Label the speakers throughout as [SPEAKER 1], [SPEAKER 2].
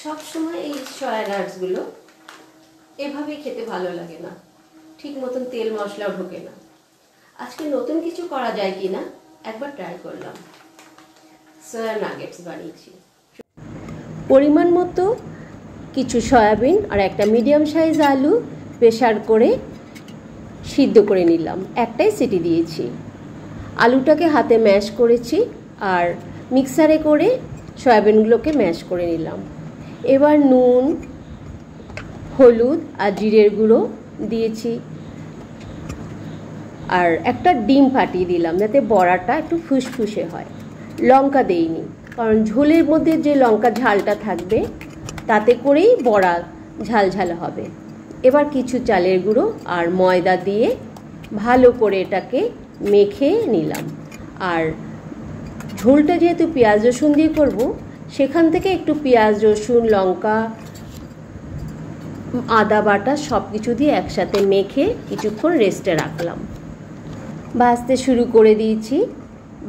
[SPEAKER 1] সব সময় এই সয়া নাটসগুলো এভাবে খেতে ভালো লাগে না, ঠিক মতন তেল মশলাও ঢোকে না। আজকে নতুন কিছু করা যায় কিনা একবার ট্রাই করলাম, সয়া নাগেটস বানিয়েছি। পরিমাণ মতো কিছু সয়াবিন আর একটা মিডিয়াম সাইজ আলু প্রেসার করে সিদ্ধ করে নিলাম, একটাই সিটি দিয়েছি। আলুটাকে হাতে ম্যাশ করেছি আর মিক্সারে করে সয়াবিনগুলোকে ম্যাশ করে নিলাম। এবার নুন, হলুদ আর জিরের গুঁড়ো দিয়েছি আর একটা ডিম ফাটিয়ে দিলাম যাতে বড়াটা একটু ফুসফুসে হয়। লঙ্কা দেইনি, কারণ ঝোলের মধ্যে যে লঙ্কা ঝালটা থাকবে তাতে করেই বড়া ঝাল ঝাল হবে। এবার কিছু চালের গুঁড়ো আর ময়দা দিয়ে ভালো করে এটাকে মেখে নিলাম। আর ঝোলটা যেহেতু পেঁয়াজ রসুন দিয়ে করব, সেখান থেকে একটু পেঁয়াজ রসুন লঙ্কা আদা বাটা সব কিছু দিয়ে একসাথে মেখে কিছুক্ষণ রেস্টে রাখলাম। ভাজতে শুরু করে দিয়েছি,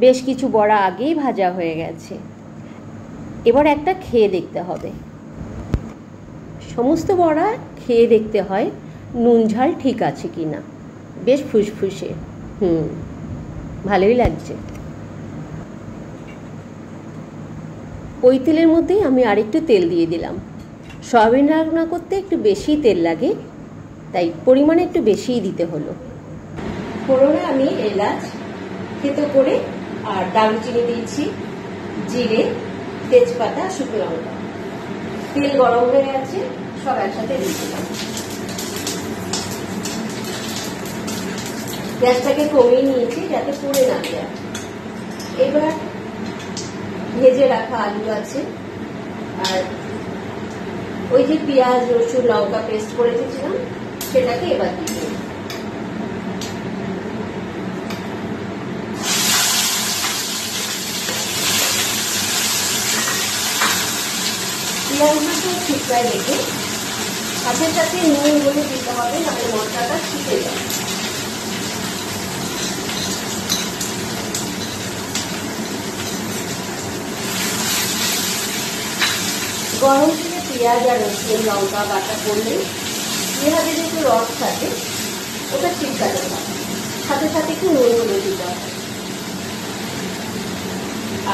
[SPEAKER 1] বেশ কিছু বড়া আগেই ভাজা হয়ে গেছে। এবার একটা খেয়ে দেখতে হবে, সমস্ত বড়া খেয়ে দেখতে হয় নুন ঝাল ঠিক আছে কিনা। বেশ ফুসফুসে, ভালোই লাগছে। ওই তেলের মধ্যেই আমি আরেকটু তেল দিয়ে দিলাম। সয়াবিন রান্না করতে একটু বেশি তেল লাগে, তাই পরিমাণে একটু বেশিই দিতে হলো। ফোড়নে আমি এলাচ থেতো করে আর দারুচিনি দিয়েছি, জিরে, তেজপাতা, শুকনো লঙ্কা। তেল গরম হয়ে গেছে, সব একসাথে দিয়ে দিলাম। গ্যাসটাকে কমিয়ে নিয়েছি যাতে পুড়ে না যায়। এবার ভেজে রাখা আলু আছে আর ওই যে পেঁয়াজ রসুন লঙ্কা পেস্ট করে রেখেছিলাম সেটাকে এবার দিয়ে দিই। পেঁয়াজগুলো ঠিকঠাক রেখে সাথে সাথে নুন বলে দিতে হবে, নাহলে মশলাটা ছিটে যায়। গরম তেলে পেঁয়াজ আর রসুন লঙ্কা বাটা করলে পেঁয়াজের একটু রস থাকে, ওটা ঠিকঠাক হয়। সাথে সাথে একটু নুন বলে দিতে হবে।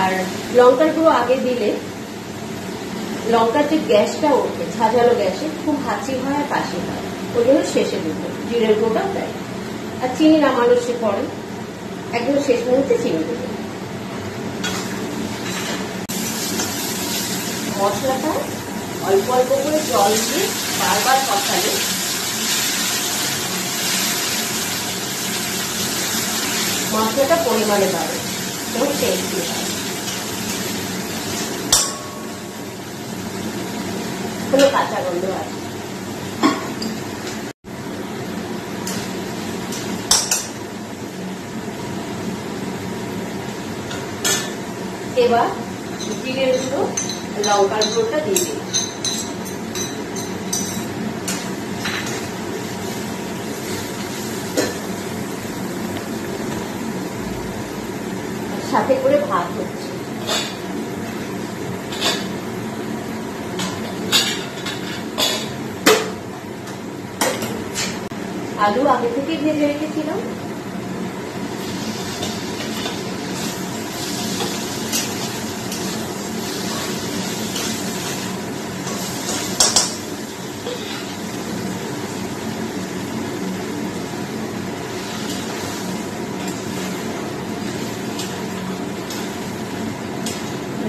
[SPEAKER 1] আর লঙ্কার গুঁড়ো আগে দিলে লঙ্কার যে গ্যাসটা ওঠে ঝাঁঝালো গ্যাসে খুব হাঁচি হয় আর কাশি হয়, ওই জন্য শেষে দিতে। জিরের গুঁড়োটাও দেয়। আর চিনি নামানোর সে পরে একদম শেষ মুহূর্তে চিনি দেবে। মশলাটা অল্প অল্প করে জল দিয়ে বারবার কষালে মশলাটা পরিমাণে বাড়ে এবং টেস্টি হয়। কোনো কাঁচা গন্ধ আছে। এবার জিরের গুঁড়ো লঙ্কার গুঁড়োটা দিয়ে দিই। সাথে করে ভাত হচ্ছে। আলু আগে থেকে ভেজে রেখেছিলাম।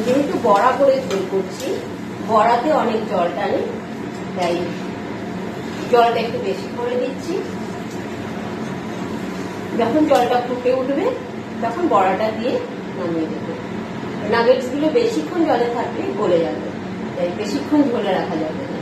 [SPEAKER 1] যেহেতু বড়া করে ঝোল করছি, বড়াতে অনেক জল টানে, তাই জলটা একটু বেশি করে দিচ্ছি। যখন জলটা ফুটে উঠবে তখন বড়াটা দিয়ে নামিয়ে দেবো। নাগেটস গুলো বেশিক্ষণ জলে থাকলে গলে যাবে, তাই বেশিক্ষণ ঝোলে রাখা যাবে না।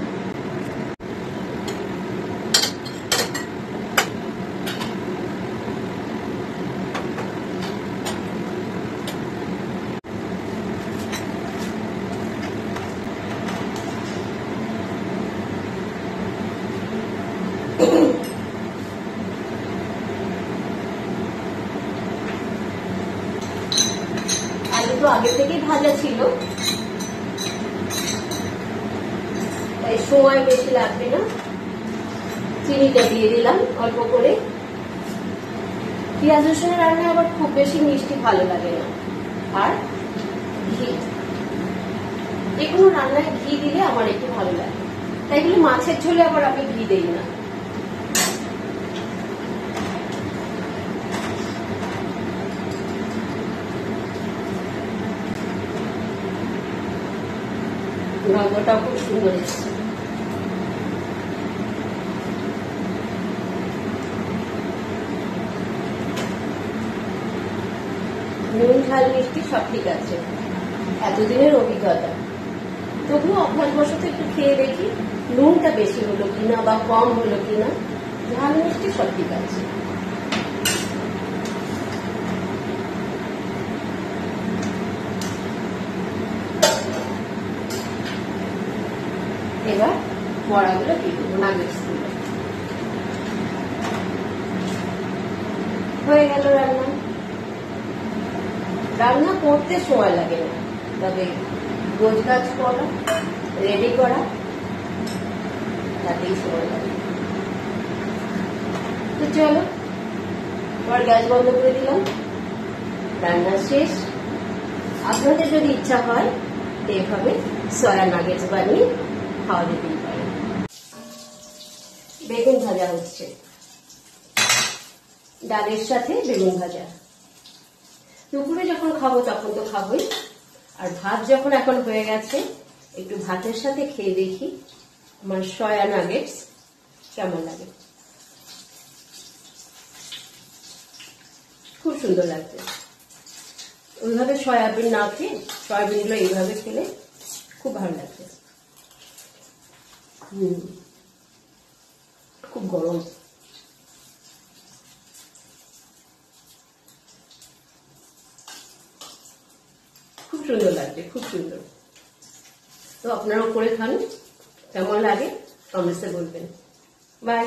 [SPEAKER 1] আলু তো আগে থেকেই ভাজা ছিল, সময় বেশি লাগবে না। চিনিটা দিয়ে দিলাম অল্প করে। পেঁয়াজ রসুনের রান্না আবার খুব বেশি মিষ্টি ভালো লাগে না। আর ঘি, যে কোনো রান্নায় ঘি দিলে আমার একটু ভালো লাগে, তাই বলে মাছের ঝোলে আবার আমি ঘি দেই না। গন্ধটাও খুব সুন্দর এসেছে। নুন ঝাল মিষ্টি সব ঠিক আছে, এতদিনের অভিজ্ঞতা। তবুও অভ্যাসবশত একটু খেয়ে দেখি নুনটা বেশি হলো কিনা বা কম হলো কিনা। ঝাল মিষ্টি সব ঠিক আছে। এবার বড়াগুলো দিয়ে দেবো, নাগেটসগুলো। হয়ে গেল রান্না। রান্না করতে সময় লাগে না, তবে গোছগাছ করা, রেডি করা, তাতেই সময় লাগে। তো চলো, আবার গ্যাস বন্ধ করে দিলাম। রান্না শেষ। আপনাদের যদি ইচ্ছা হয় এভাবে সয়া নাগেটস বানিয়ে খাওয়া যেতেই পারে। বেগুন ভাজা হচ্ছে, ডালের সাথে বেগুন ভাজা। দুপুরে যখন খাবো তখন তো খাবোই, আর ভাত যখন এখন হয়ে গেছে, একটু ভাতের সাথে খেয়ে দেখি আমার সয়া নাগেটস কেমন লাগে। খুব সুন্দর লাগছে। ওইভাবে সয়াবিন না খেয়ে সয়াবিনগুলো এইভাবে খেলে খুব ভালো লাগছে। খুব গরম। খুব সুন্দর লাগছে, খুব সুন্দর। তো আপনারাও করে খান, কেমন লাগে কমেন্টসে বলবেন। বাই।